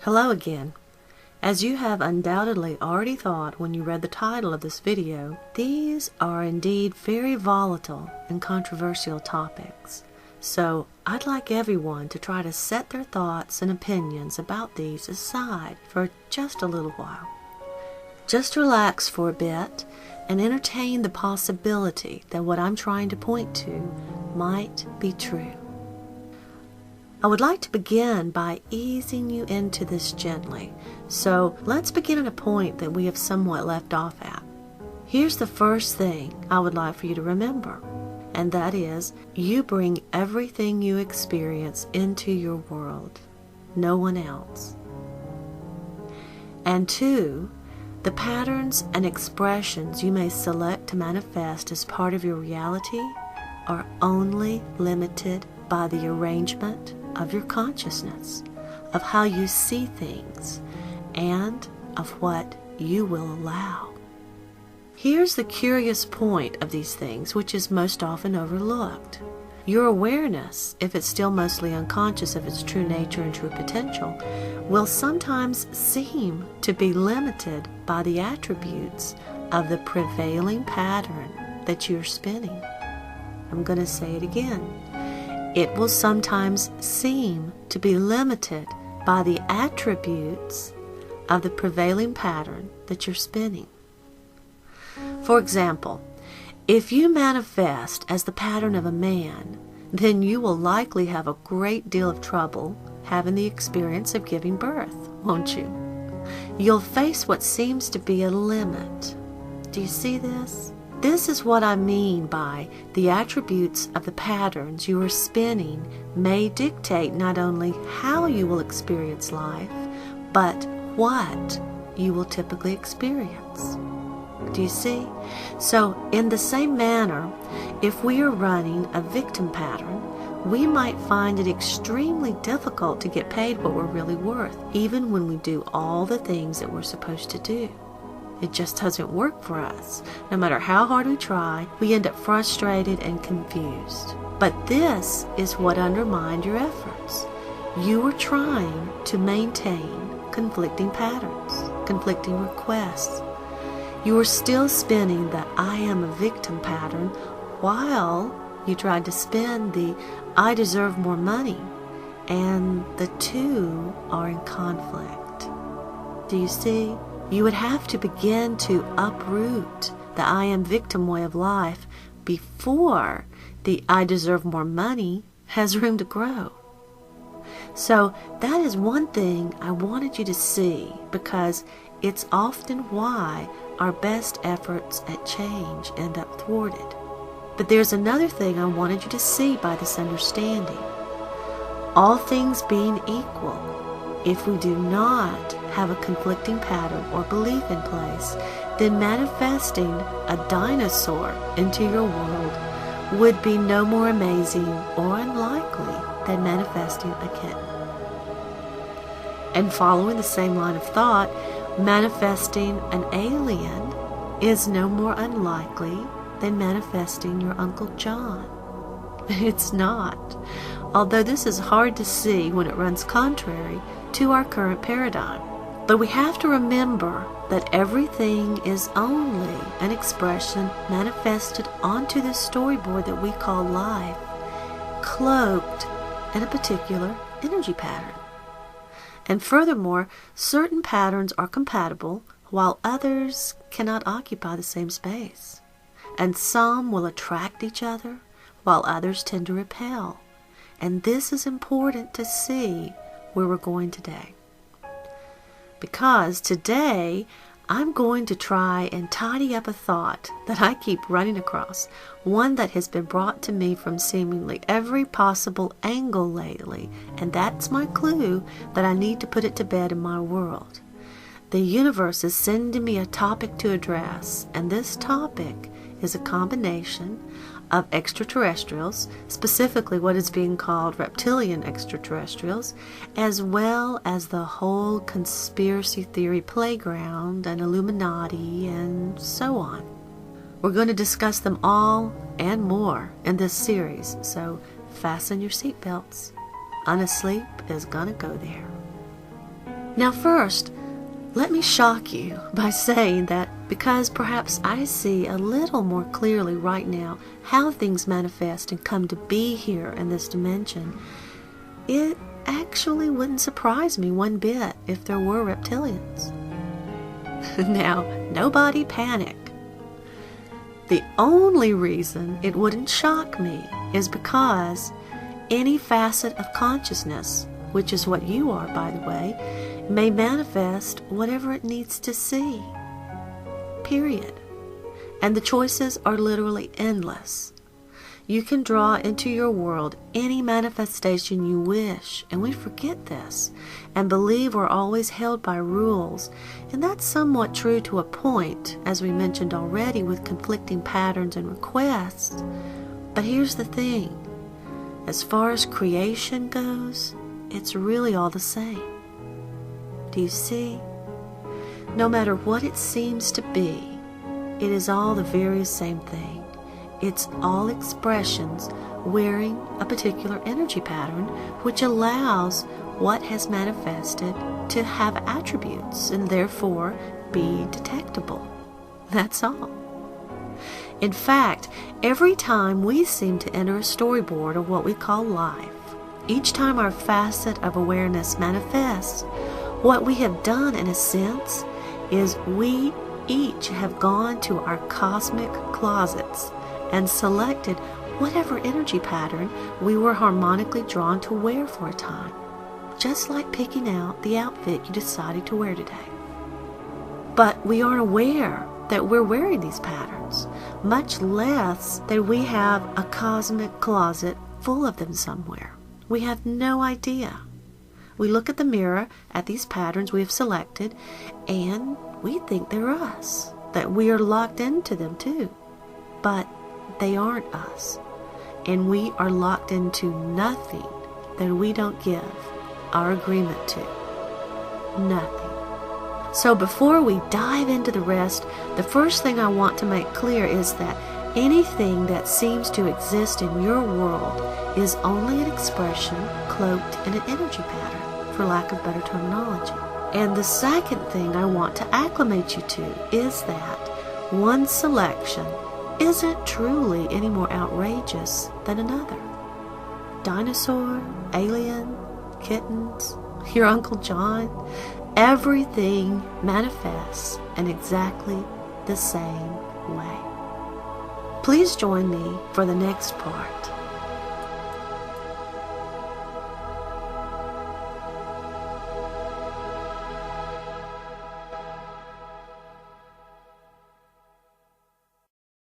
Hello again. As you have undoubtedly already thought when you read the title of this video, these are indeed very volatile and controversial topics. So I'd like everyone to try to set their thoughts and opinions about these aside for just a little while. Just relax for a bit and entertain the possibility that what I'm trying to point to might be true. I would like to begin by easing you into this gently, so let's begin at a point that we have somewhat left off at. Here's the first thing I would like for you to remember, and that is, you bring everything you experience into your world, no one else. And two, the patterns and expressions you may select to manifest as part of your reality are only limited by the arrangement of your consciousness, of how you see things, and of what you will allow. Here's the curious point of these things, which is most often overlooked. Your awareness, if it's still mostly unconscious of its true nature and true potential, will sometimes seem to be limited by the attributes of the prevailing pattern that you're spinning. I'm going to say it again. It will sometimes seem to be limited by the attributes of the prevailing pattern that you're spinning. For example, if you manifest as the pattern of a man, then you will likely have a great deal of trouble having the experience of giving birth, won't you? You'll face what seems to be a limit. Do you see this? This is what I mean by the attributes of the patterns you are spinning may dictate not only how you will experience life, but what you will typically experience. Do you see? So, in the same manner, if we are running a victim pattern, we might find it extremely difficult to get paid what we're really worth, even when we do all the things that we're supposed to do. It just doesn't work for us. No matter how hard we try, we end up frustrated and confused. But this is what undermined your efforts. You were trying to maintain conflicting patterns, conflicting requests. You were still spinning the I am a victim pattern while you tried to spin the I deserve more money, and the two are in conflict. Do you see? You would have to begin to uproot the I am victim way of life before the I deserve more money has room to grow. So that is one thing I wanted you to see, because it's often why our best efforts at change end up thwarted. But there's another thing I wanted you to see by this understanding. All things being equal, if we do not have a conflicting pattern or belief in place, then manifesting a dinosaur into your world would be no more amazing or unlikely than manifesting a kitten. And following the same line of thought, manifesting an alien is no more unlikely than manifesting your Uncle John. It's not, although this is hard to see when it runs contrary to our current paradigm. But we have to remember that everything is only an expression manifested onto the storyboard that we call life, cloaked in a particular energy pattern. And furthermore, certain patterns are compatible while others cannot occupy the same space. And some will attract each other while others tend to repel. And this is important to see where we're going today. Because today, I'm going to try and tidy up a thought that I keep running across, one that has been brought to me from seemingly every possible angle lately, and that's my clue that I need to put it to bed in my world. The universe is sending me a topic to address, and this topic is a combination of extraterrestrials, specifically what is being called reptilian extraterrestrials, as well as the whole conspiracy theory playground and Illuminati and so on. We're going to discuss them all and more in this series, so fasten your seatbelts. unASLEEP is going to go there. Now first, let me shock you by saying that because perhaps I see a little more clearly right now how things manifest and come to be here in this dimension, it actually wouldn't surprise me one bit if there were reptilians. Now, nobody panic. The only reason it wouldn't shock me is because any facet of consciousness, which is what you are, by the way, may manifest whatever it needs to see. Period. And the choices are literally endless. You can draw into your world any manifestation you wish, and we forget this and believe we're always held by rules, and that's somewhat true to a point, as we mentioned already, with conflicting patterns and requests. But here's the thing. As far as creation goes, it's really all the same. Do you see? No matter what it seems to be, it is all the very same thing. It's all expressions wearing a particular energy pattern which allows what has manifested to have attributes and therefore be detectable. That's all. In fact, every time we seem to enter a storyboard of what we call life, each time our facet of awareness manifests, what we have done in a sense is we each have gone to our cosmic closets and selected whatever energy pattern we were harmonically drawn to wear for a time, just like picking out the outfit you decided to wear today. But we aren't aware that we're wearing these patterns, much less that we have a cosmic closet full of them somewhere. We have no idea. We look at the mirror at these patterns we have selected, and we think they're us, that we are locked into them too. But they aren't us, and we are locked into nothing that we don't give our agreement to. Nothing. So before we dive into the rest, the first thing I want to make clear is that anything that seems to exist in your world is only an expression cloaked in an energy pattern, for lack of better terminology. And the second thing I want to acclimate you to is that one selection isn't truly any more outrageous than another. Dinosaur, alien, kittens, your Uncle John, everything manifests in exactly the same way. Please join me for the next part.